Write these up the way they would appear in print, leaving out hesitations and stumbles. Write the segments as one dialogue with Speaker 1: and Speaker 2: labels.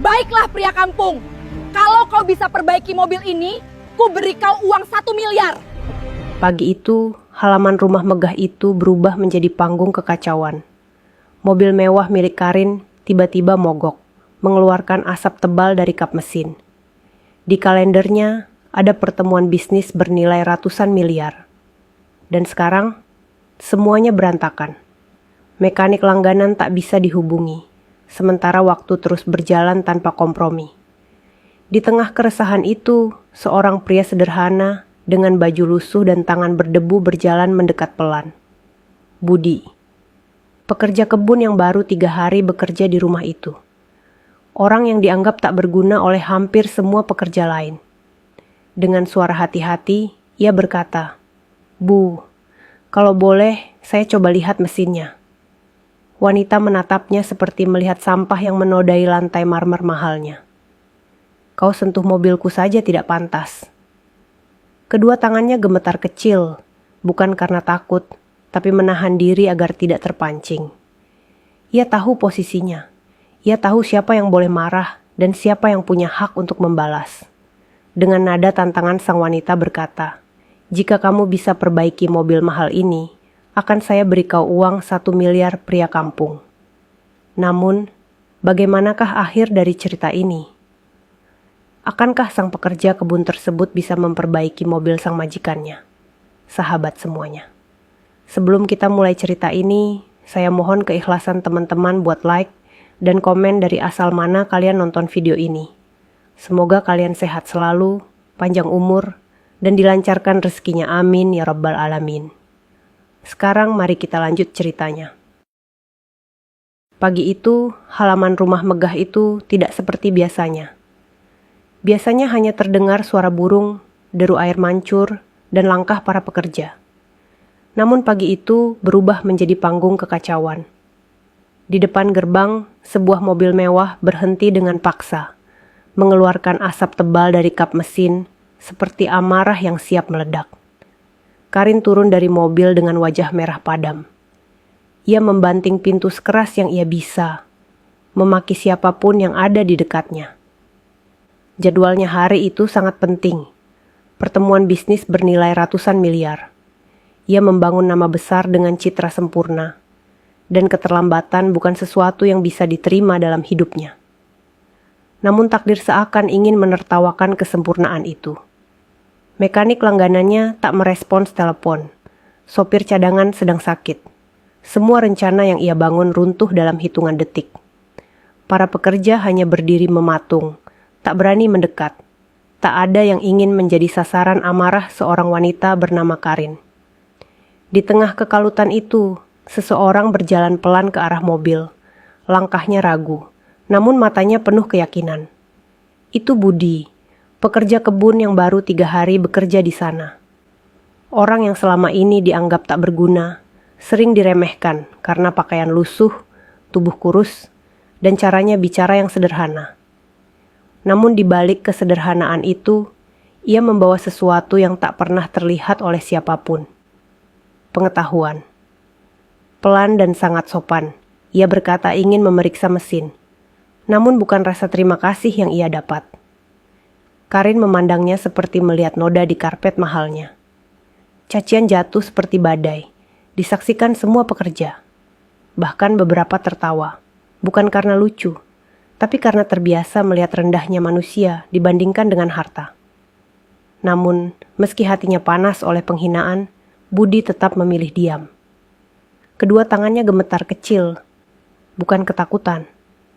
Speaker 1: Baiklah pria kampung, kalau kau bisa perbaiki mobil ini, ku beri kau uang 1 miliar.
Speaker 2: Pagi itu, halaman rumah megah itu berubah menjadi panggung kekacauan. Mobil mewah milik Karin tiba-tiba mogok, mengeluarkan asap tebal dari kap mesin. Di kalendernya, ada pertemuan bisnis bernilai ratusan miliar. Dan sekarang, semuanya berantakan. Mekanik langganan tak bisa dihubungi, sementara waktu terus berjalan tanpa kompromi. Di tengah keresahan itu, seorang pria sederhana dengan baju lusuh dan tangan berdebu berjalan mendekat pelan. Budi, pekerja kebun yang baru 3 hari bekerja di rumah itu. Orang yang dianggap tak berguna oleh hampir semua pekerja lain. Dengan suara hati-hati, ia berkata, "Bu, kalau boleh, saya coba lihat mesinnya." Wanita menatapnya seperti melihat sampah yang menodai lantai marmer mahalnya. "Kau sentuh mobilku saja tidak pantas." Kedua tangannya gemetar kecil, bukan karena takut, tapi menahan diri agar tidak terpancing. Ia tahu posisinya. Ia tahu siapa yang boleh marah dan siapa yang punya hak untuk membalas. Dengan nada tantangan sang wanita berkata, "Jika kamu bisa perbaiki mobil mahal ini, akan saya beri kau uang 1 miliar pria kampung." Namun, bagaimanakah akhir dari cerita ini? Akankah sang pekerja kebun tersebut bisa memperbaiki mobil sang majikannya? Sahabat semuanya, sebelum kita mulai cerita ini, saya mohon keikhlasan teman-teman buat like dan komen dari asal mana kalian nonton video ini. Semoga kalian sehat selalu, panjang umur, dan dilancarkan rezekinya, amin ya rabbal alamin. Sekarang mari kita lanjut ceritanya. Pagi itu, halaman rumah megah itu tidak seperti biasanya. Biasanya hanya terdengar suara burung, deru air mancur, dan langkah para pekerja. Namun pagi itu berubah menjadi panggung kekacauan. Di depan gerbang, sebuah mobil mewah berhenti dengan paksa, mengeluarkan asap tebal dari kap mesin, seperti amarah yang siap meledak. Karin turun dari mobil dengan wajah merah padam. Ia membanting pintu sekeras yang ia bisa, memaki siapapun yang ada di dekatnya. Jadwalnya hari itu sangat penting. Pertemuan bisnis bernilai ratusan miliar. Ia membangun nama besar dengan citra sempurna, dan keterlambatan bukan sesuatu yang bisa diterima dalam hidupnya. Namun takdir seakan ingin menertawakan kesempurnaan itu. Mekanik langganannya tak merespons telepon. Sopir cadangan sedang sakit. Semua rencana yang ia bangun runtuh dalam hitungan detik. Para pekerja hanya berdiri mematung, tak berani mendekat. Tak ada yang ingin menjadi sasaran amarah seorang wanita bernama Karin. Di tengah kekalutan itu, seseorang berjalan pelan ke arah mobil. Langkahnya ragu, namun matanya penuh keyakinan. Itu Budi, pekerja kebun yang baru 3 hari bekerja di sana. Orang yang selama ini dianggap tak berguna, sering diremehkan karena pakaian lusuh, tubuh kurus, dan caranya bicara yang sederhana. Namun di balik kesederhanaan itu, ia membawa sesuatu yang tak pernah terlihat oleh siapapun. Pengetahuan. Pelan dan sangat sopan, ia berkata ingin memeriksa mesin. Namun bukan rasa terima kasih yang ia dapat. Karin memandangnya seperti melihat noda di karpet mahalnya. Cacian jatuh seperti badai, disaksikan semua pekerja. Bahkan beberapa tertawa, bukan karena lucu, tapi karena terbiasa melihat rendahnya manusia dibandingkan dengan harta. Namun, meski hatinya panas oleh penghinaan, Budi tetap memilih diam. Kedua tangannya gemetar kecil, bukan ketakutan,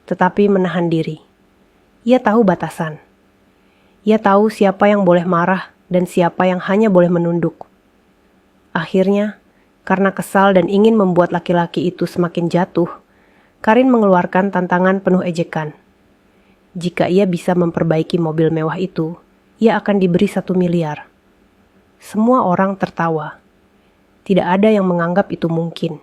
Speaker 2: tetapi menahan diri. Ia tahu batasan. Ia tahu siapa yang boleh marah dan siapa yang hanya boleh menunduk. Akhirnya, karena kesal dan ingin membuat laki-laki itu semakin jatuh, Karin mengeluarkan tantangan penuh ejekan. Jika ia bisa memperbaiki mobil mewah itu, ia akan diberi 1 miliar. Semua orang tertawa. Tidak ada yang menganggap itu mungkin.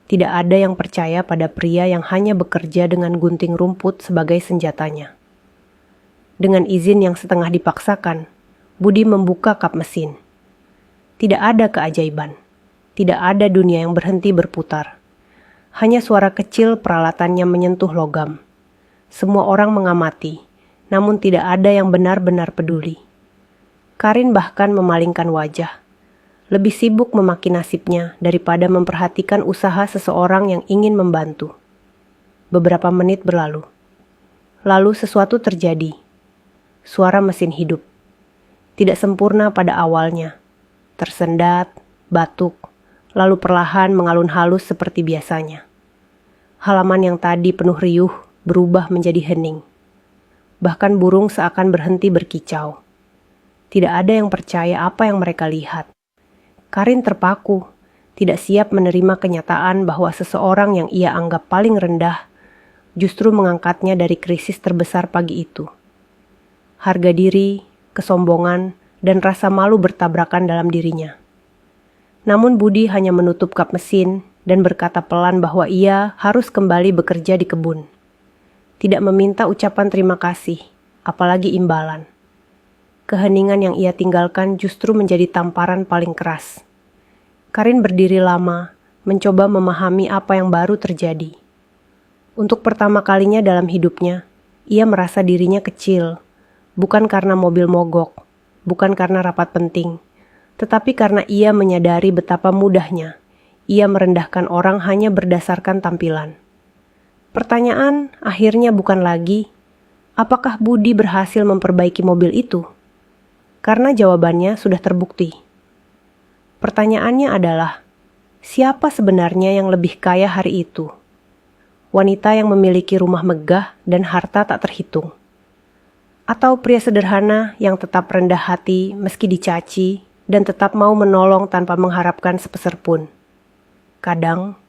Speaker 2: Tidak ada yang percaya pada pria yang hanya bekerja dengan gunting rumput sebagai senjatanya. Dengan izin yang setengah dipaksakan, Budi membuka kap mesin. Tidak ada keajaiban. Tidak ada dunia yang berhenti berputar. Hanya suara kecil peralatannya menyentuh logam. Semua orang mengamati, namun tidak ada yang benar-benar peduli. Karin bahkan memalingkan wajah, lebih sibuk memaki nasibnya daripada memperhatikan usaha seseorang yang ingin membantu. Beberapa menit berlalu. Lalu sesuatu terjadi. Suara mesin hidup. Tidak sempurna pada awalnya. Tersendat, batuk, lalu perlahan mengalun halus seperti biasanya. Halaman yang tadi penuh riuh berubah menjadi hening. Bahkan burung seakan berhenti berkicau. Tidak ada yang percaya apa yang mereka lihat. Karin terpaku, tidak siap menerima kenyataan bahwa seseorang yang ia anggap paling rendah justru mengangkatnya dari krisis terbesar pagi itu. Harga diri, kesombongan, dan rasa malu bertabrakan dalam dirinya. Namun Budi hanya menutup kap mesin dan berkata pelan bahwa ia harus kembali bekerja di kebun. Tidak meminta ucapan terima kasih, apalagi imbalan. Keheningan yang ia tinggalkan justru menjadi tamparan paling keras. Karin berdiri lama, mencoba memahami apa yang baru terjadi. Untuk pertama kalinya dalam hidupnya, ia merasa dirinya kecil, bukan karena mobil mogok, bukan karena rapat penting, tetapi karena ia menyadari betapa mudahnya ia merendahkan orang hanya berdasarkan tampilan. Pertanyaan akhirnya bukan lagi, apakah Budi berhasil memperbaiki mobil itu? Karena jawabannya sudah terbukti. Pertanyaannya adalah, siapa sebenarnya yang lebih kaya hari itu? Wanita yang memiliki rumah megah dan harta tak terhitung? Atau pria sederhana yang tetap rendah hati meski dicaci dan tetap mau menolong tanpa mengharapkan sepeser pun? Kadang,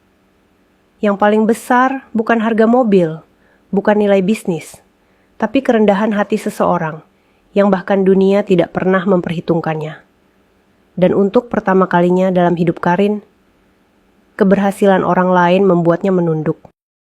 Speaker 2: yang paling besar bukan harga mobil, bukan nilai bisnis, tapi kerendahan hati seseorang yang bahkan dunia tidak pernah memperhitungkannya. Dan untuk pertama kalinya dalam hidup Karin, keberhasilan orang lain membuatnya menunduk.